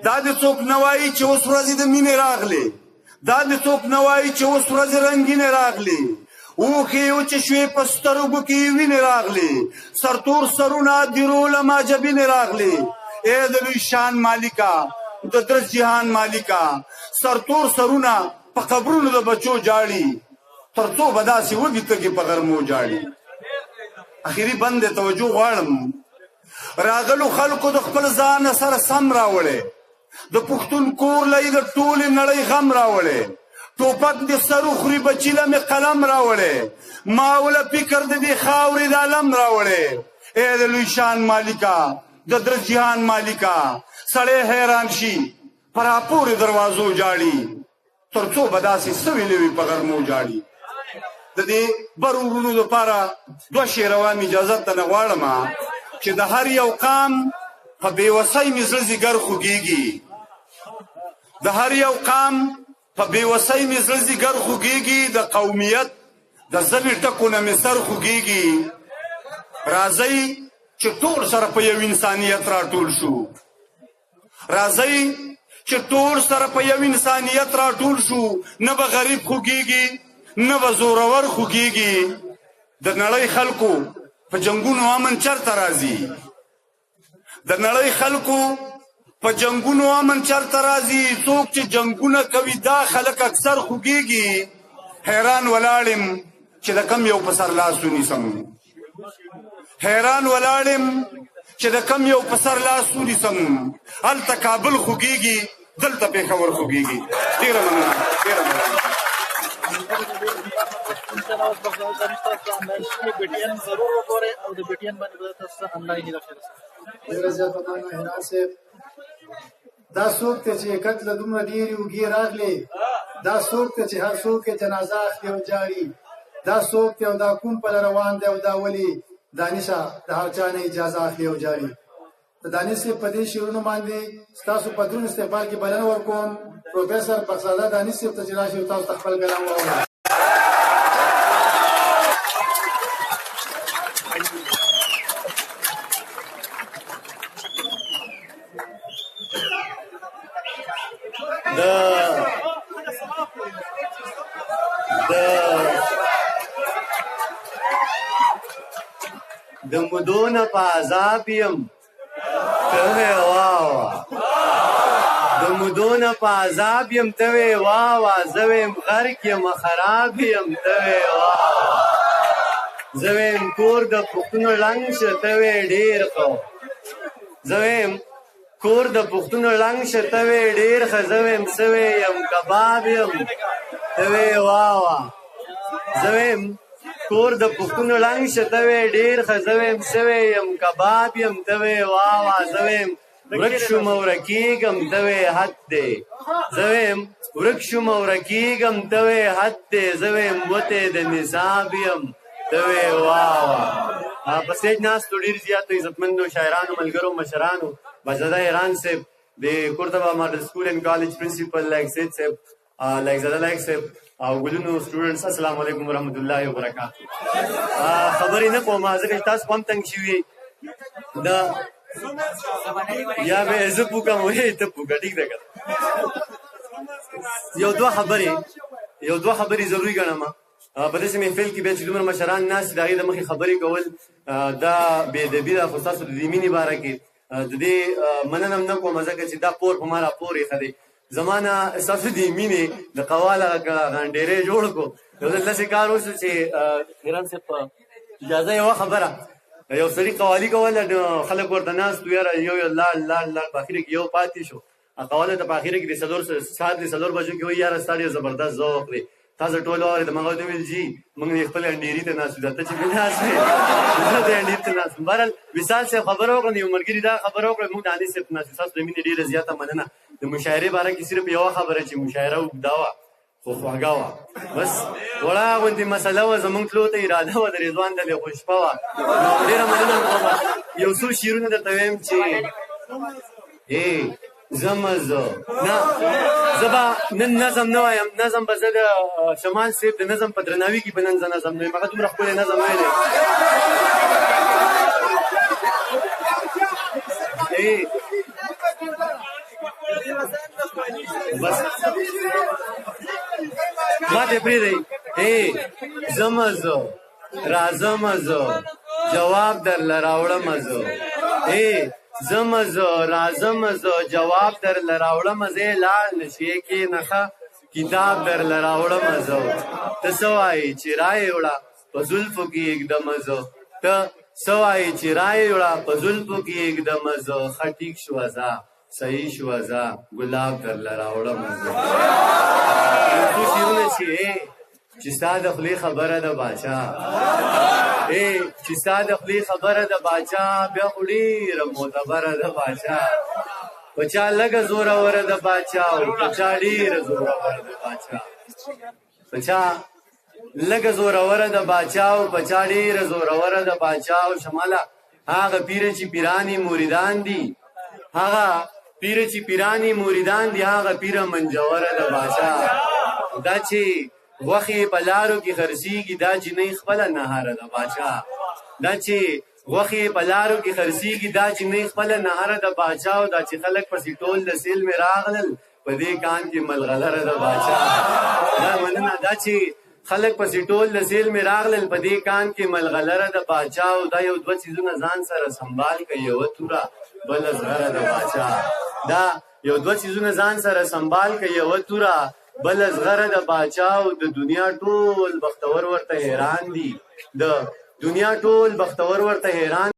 دا د څوک نه وایي چې اوس ورځې د مینې راغلې، دا د څوک نه وایي چې اوس ورځې رنګینې راغلې، اوښې وچې شوې په سترګو کې وینې راغلې، سرتور سرونه د رولما جبینې راغلې. ای د لوی شان مالکه، د درس جهان مالکه، سرتور سرونه په قبرونو د بچو جاړي، تر څو به داسې وږي تږي په غرمو جاړي. اخري بند توجه غواړم، راغلو خلکو د خپل ځان سره سم راوړی، د پښتون کور لای د ټولې نړۍ غم راوړی، ټوپک د سر خوري بچی له مې قلم راوړی، ما وله فکر د دې خاورې د علم راوړی. ای د لوی شان مالکه، د درس جهان مالکه، سړی حیران شي پر راپورې دروازو جاړي، تر څو به داسې څه ویلې وي په غرمو جاړي. د دې برو ورونو دپاره دوه شعره وایم، اجازه ترنه غواړم چې د هر یو قام په بېوسۍ مې زړه ځیګر خوږېږي، د هر یو قام په بېوسۍ مې زړه ځیګر خوږېږي، د قومیت د ژبې ټکو نه مې سر خوږېږي. راځئ چې ټول سره په یو انسانیت راټول شو، راځئ چې ټول سره په یو انسانیت راټول شو، نه به غریب خوږېږي نه به زورور خوږېږي. د نړۍ خلکو په جنګونو امن چرته راځي، د نړۍ خلکو په جنګونو امن چرته راځي، څوک چې جنګونه کوي دا خلک اکثر خوږېږي. حیران ولاړم چې د کم یو په سر لاس ونیسم، حیران ولاړم چې د کم یو په سر لاس ونیسم، هلته کابل خوږېږي دلته پېښور خوږېږي. ډېره مننه، ډېره مننه. ضرور وګورئ او د بیټین باندې به تاسو آنلاین راخلاص. ډېره زیاته مننه هرات صاحب. دا څوک دی چې کټ له دومره ډېرې اوږې راغلې، دا څوک دی چې هر څوک یې جنازه اخلي او جاړي، دا څوک دی او دا کوم پله روان دی او دا ولې دانشه د هر چا نه اجازه اخلي او جاړي. د دانش صاحب په دې شعرونو باندې ستاسو په دروند استقبال کې بلنه ورکوم پروفیسر بخشاده دانش صاحب ته چې راشي او تاسو ته خپل کلام واورئ. د مودونه په عذاب یم ته وې واوا، د مودونه په عذاب یم ته وې واوا، زه ویم غرق یم خراب یم ته وې واوا، زه ویم کور د پښتونو ړنګ شه ته وې ډېر ښه، زه ویم کور د پښتونو ړنګ شه ته وې ډېر ښه، زه ویم سوی یم کباب یم ته وې واوا، زه ویم کور د پښتونو ړنګ شه ته وې ډېر ښه، زه ویم سوی یم کباب یم ته وې واوا، زه ویم ورک شوم او ورکېږم ته وې حد دی، زه ویم ورک شوم او ورکېږم ته وې حد دی، زه ویم وتی د نصاب یم ته وې واوا. په سټیج ناستو ډېر زیاتو عزتمندو شاعرانو، ملګرو، مشرانو، بهزاده ایران صاحب، د کورتبا ماډل سکول اینډ کالج پرنسپل لایق سید صاحب، لایق زاده لایق صاحب او ګلونو سټوډنټس، السلام علیکم ورحمت الله وبرکاتو. خبرې نه کوم ځکه چې تاسو هم تنګ شوي دا یا به زه پوکم وې ته پوکه، ټیک ده که یو دوه خبرې ضروري ګڼم په داسې محفل کې بیا چې دومره مشران ناست د هغې د مخې خبرې کول دا بې ادبي ده. خو ستاسو د دې مینې باره کې د دې مننه هم نه کوم ځکه چې دا پور په ما راپور ایښی دی، زما نه ستاسو د دې مینې د قوال هغه غنډېری جوړ کړو. یو ځل داسې کار وشو چې ایران صاحب په اجازه یوه خبره، یو سړي قوالي کوله، خلک ورته ناست وو، یاره یو لاړ په اخره کې یو پاتې شو. قواله ته په اخره کې د سهار د 4 بجو کې وایي یاره ستا ډېر زبردست ذوق دی، تاسو ټول واورېدم. هغه ورته وویل جي موږ یې خپل انډېري ته ناست یو، ته چې مې ناست وې زه د انډېري ته ناست یم. بهرحال وصال صاحب خبره وکړه، یو ملګري دا خبره وکړه، موږ د انیس صاحب ته ناست یو. ستاسو د مینې ډېره زیاته مننه. د مشاعرې باره کې صرف یوه خبره چې مشاعره اوږده وه خو خوږه وه، بس وړه غوندې مسله وه، زموږ تلو ته اراده وه، د رضوان د خوش شپه وه. نو ډېره مننه کوم. یو څو شعرونه درته وایم چې زه زه به نن نظم نه وایم، نظم به زه د شمال صاحب د نظم په درناوي کې به نن زه نظم نه وایم، هغه دومره ښکلی نظم ویلی بس ما دې پرېږدئ زه راځم زه جواب درله راوړم زه زه راځم زه جواب درله راوړم زه لاړ نشې کښېنه کتاب درله راوړم زه ته څه وایې چې رایې وړه په زلفو کې ږدم زه ته څه وایې چې رایې وړه په زلفو کې ږدم زه ښه ټیک شوه ځه صحیح شوه ځه ګلاب درله راوړم زه یو څو شعرونه چې ستا د خولې خبره د باچا چې ستا د خولې خبره د باچا بیا خو ډېره معتبره د باچا په چا لږه زوروره د باچا او په چا ډېره زوروره د باچا په چا لږه زوروره د باچا او په چا ډېره زوروره د باچا او شماله هغه پیره چې پیرانی موریدان دي هغه پیره چې پیرانی موریدان دي هغه پیره منجوره د باچا دا چې غوښې په لارو کې خرڅېږي دا جنۍ خپله نهاره د باچا دا چې غوښې په لارو کې خرڅېږي دا جنۍ خپله نهاره د باچا او دا چې خلک پسې ټول د سیل مې راغلل په دې کان کې ملغلره د باچا دا مننه دا چې خلک پسې ټول د سیل مې راغلل په دې کان کې ملغلره د باچا او دا یو دوه څیزونه ځان سره سنبال کړي یوه توره بله زغره د باچا دا یو دوه څیزونه ځان سره سنبال کړي یوه توره بل زغره د باچا او د دنیا ټول بختور ورته حیران دي د دنیا ټول بختور ورته حیران